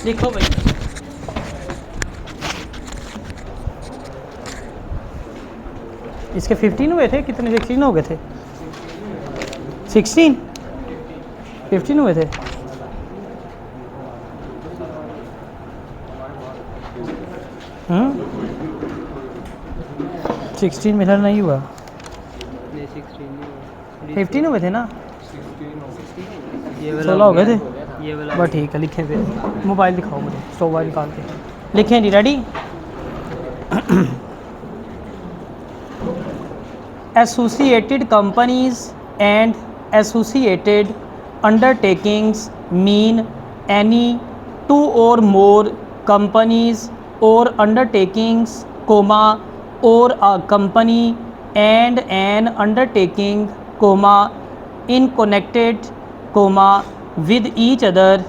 लिखो भाई। इसके 15 हुए थे, कितने 16 हो गए थे? 16 15 हुए थे। हम्म 16 मिलर नहीं हुआ, 15 हुए थे ना, 16 हो गए थे। बस ठीक है, लिखें फिर। मोबाइल दिखाओ मुझे, स्टॉप वाइल निकाल के लिखें जी। Ready? Associated companies and associated undertakings mean any two or more companies or undertakings, comma, or a company and an undertaking, comma, in connected, comma, with each other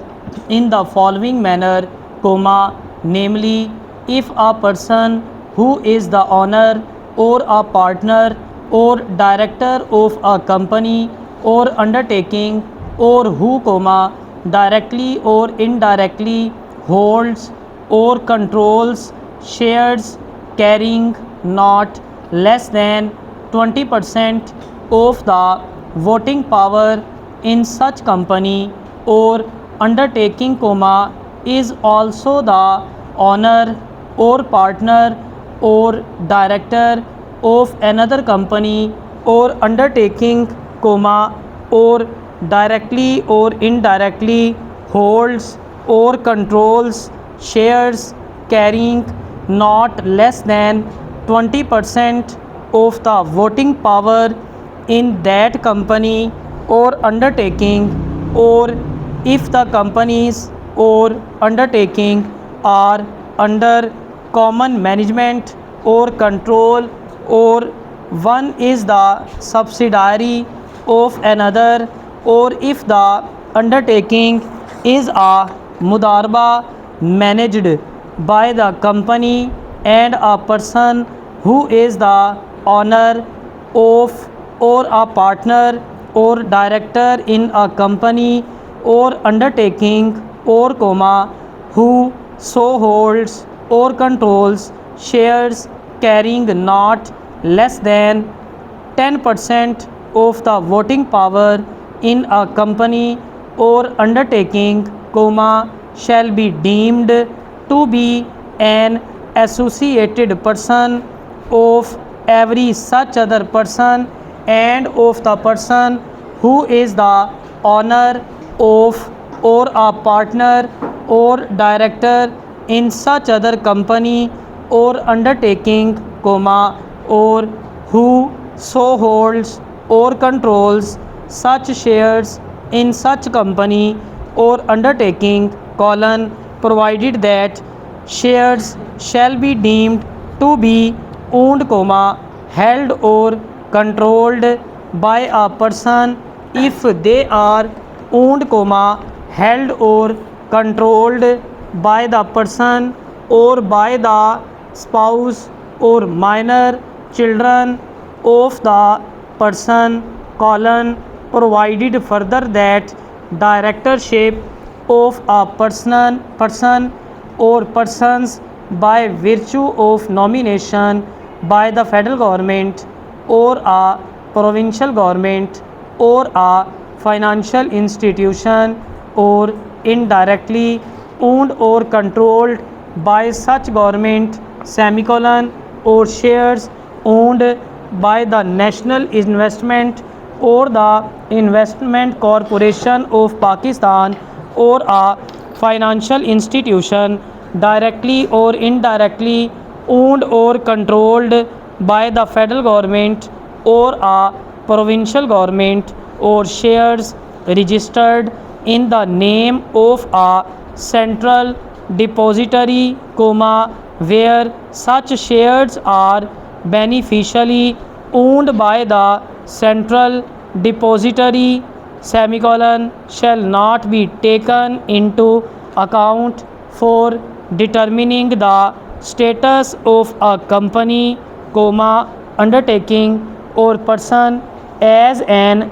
in the following manner, comma, namely if a person who is the owner or a partner or director of a company or undertaking, or who, comma, directly or indirectly holds or controls shares carrying not less than 20% of the voting power in such company or undertaking, comma, is also the owner or partner or director of another company or undertaking, comma, or directly or indirectly holds or controls shares carrying not less than 20% of the voting power in that company or undertaking, or if the companies or undertaking are under common management or control, or one is the subsidiary of another, or if the undertaking is a mudarba managed by the company and a person who is the owner of or a partner or director in a company or undertaking, or, comma, who so holds or controls shares carrying not less than 10% of the voting power in a company or undertaking, comma, shall be deemed to be an associated person of every such other person and of the person who is the owner of or a partner or director in such other company or undertaking, comma, or who so holds or controls such shares in such company or undertaking, colon, provided that shares shall be deemed to be owned, comma, held or controlled by a person if they are owned, comma, held or controlled by the person or by the spouse or minor children of the person, colon, provided further that directorship of a person or persons by virtue of nomination by the federal government or a provincial government or a financial institution or indirectly owned or controlled by such government, semicolon, or shares owned by the National Investment or the Investment Corporation of Pakistan or a financial institution directly or indirectly owned or controlled by the federal government or a provincial government, or shares registered in the name of a central depository, comma, where such shares are beneficially owned by the central depository, semicolon, shall not be taken into account for determining the status of a company, comma, undertaking or person as an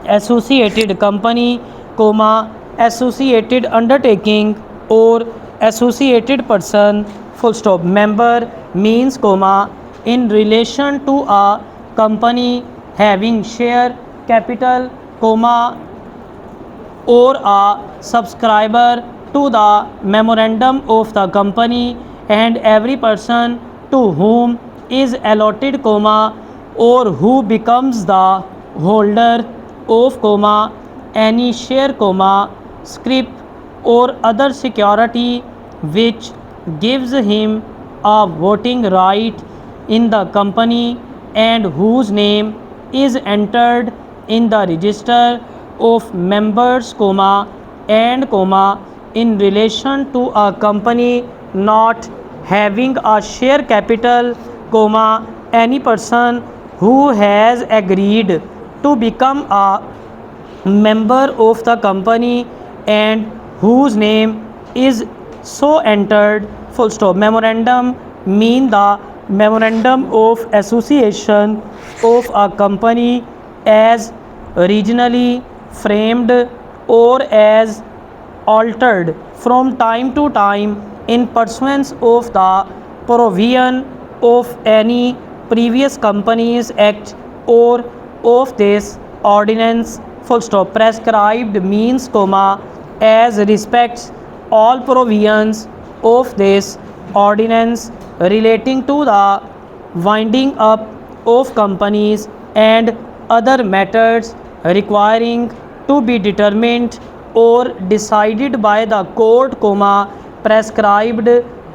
associated company, comma, associated undertaking or associated person, full stop. Member means comma in relation to a company having share capital, comma, or a subscriber to the memorandum of the company, and every person to whom is allotted, comma, or who becomes the holder of, comma, any share, comma, scrip or other security which gives him a voting right in the company and whose name is entered in the register of members, comma, and comma, in relation to a company not having a share capital, comma, any person who has agreed to become a member of the company and whose name is so entered, full stop. Memorandum mean the memorandum of association of a company as regionally framed or as altered from time to time in pursuance of the provision of any previous Companies Act or of this ordinance, full stop. Prescribed means, comma, as respects all provisions of this ordinance relating to the winding up of companies and other matters requiring to be determined or decided by the court, comma, prescribed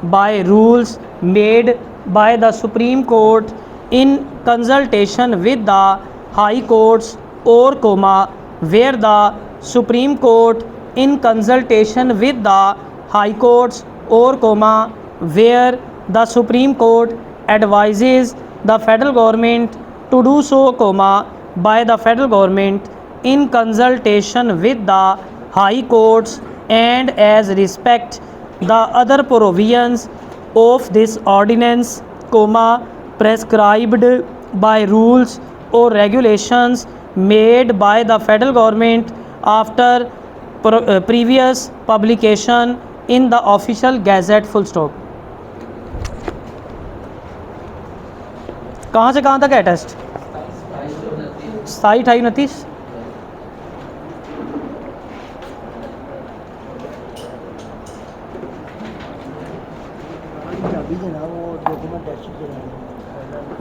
by rules made by the Supreme Court in consultation with the high courts, or, comma, where the Supreme Court in consultation with the high courts, or, comma, where the Supreme Court advises the federal government to do so, comma, by the federal government in consultation with the high courts, and as respect the other provisions of this ordinance, comma, prescribed by rules or regulations made by the federal government after previous publication in the official gazette, full stop. कहाँ से कहाँ तक है test? 27, 28, 29।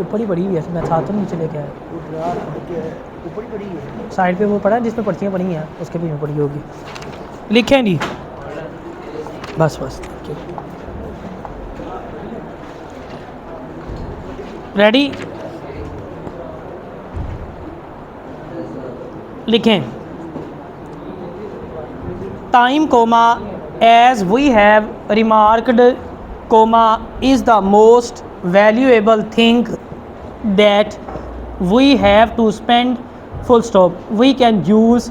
ऊपर ही पड़ी हुई है, मैं साथ तो नीचे लेके आया। ऊपर ही पड़ी है, साइड पे वो पड़ा है जिसमें पर्चियाँ पड़ी हैं, उसके भी में पड़ी होगी। लिखें नहीं, बस बस। रेडी? लिखें time, comma, as we have remarked, comma, is the most valuable thing that we have to spend, full stop. We can use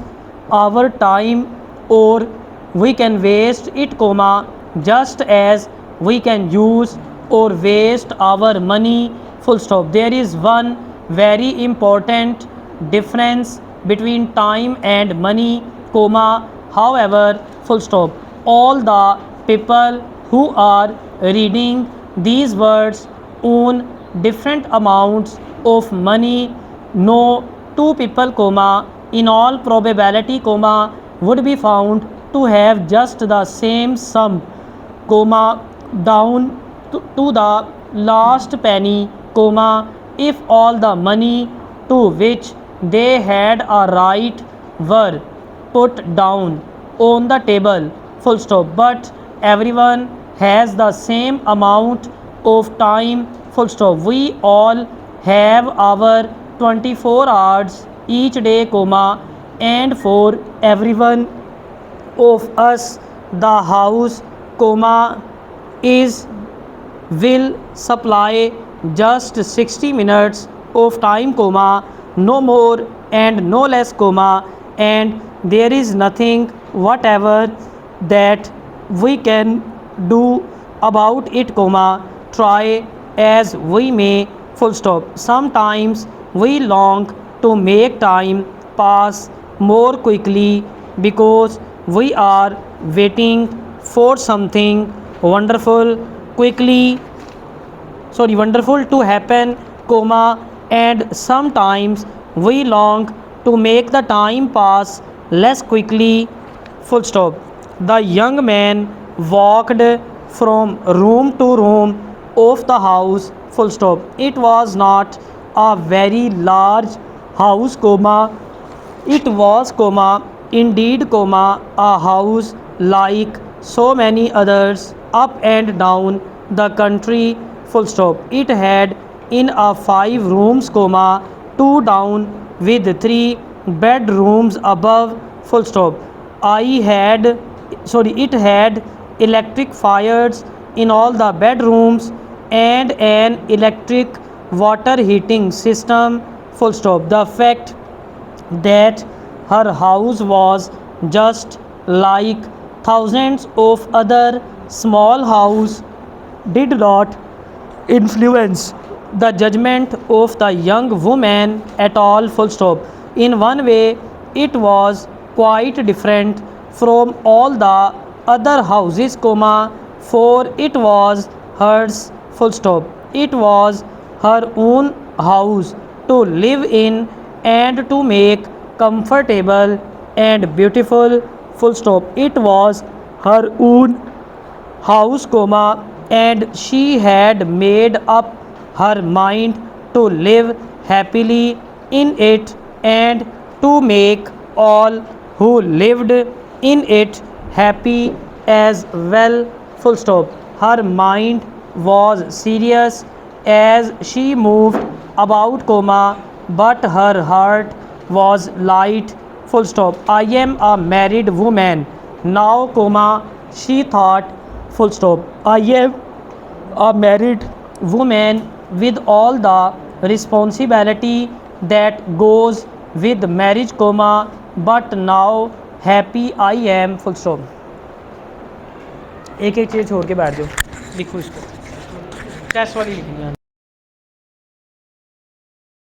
our time or we can waste it, comma, just as we can use or waste our money, full stop. There is one very important difference between time and money, comma, however, full stop. All the people who are reading these words own different amounts of money. No two people, comma, in all probability, comma, would be found to have just the same sum, comma, down to the last penny, comma, if all the money to which they had a right were put down on the table, full stop. But everyone has the same amount of time, full stop. We all have our 24 hours each day, comma, and for everyone of us the house, comma, is will supply just 60 minutes of time, comma, no more and no less, comma, and there is nothing whatever that we can do about it, comma, try as we may, full stop. Sometimes we long to make time pass more quickly because we are waiting for something wonderful quickly wonderful to happen, comma, and sometimes we long to make the time pass less quickly, full stop. The young man walked from room to room of the house, full stop. It was not a very large house, comma, it was, comma, indeed, comma, a house like so many others up and down the country, full stop. It had in a 5 rooms, comma, 2 down with 3 bedrooms above, full stop. It had electric fires in all the bedrooms and an electric water heating system, full stop. The fact that her house was just like thousands of other small houses did not influence the judgment of the young woman at all, full stop. In one way it was quite different from all the other houses, comma, for it was hers, full stop. It was her own house to live in and to make comfortable and beautiful, full stop. It was her own house, comma, and she had made up her mind to live happily in it and to make all who lived in it happy as well, full stop. Her mind was serious as she moved about, comma, but her heart was light, full stop. I am a married woman now, comma, she thought, full stop. I am a married woman with all the responsibility that goes with marriage, comma, but now happy I am, full stop. एक एक चीज़ छोड़ के बैठ जाओ, लिखो इसको, test वाली लिखनी है।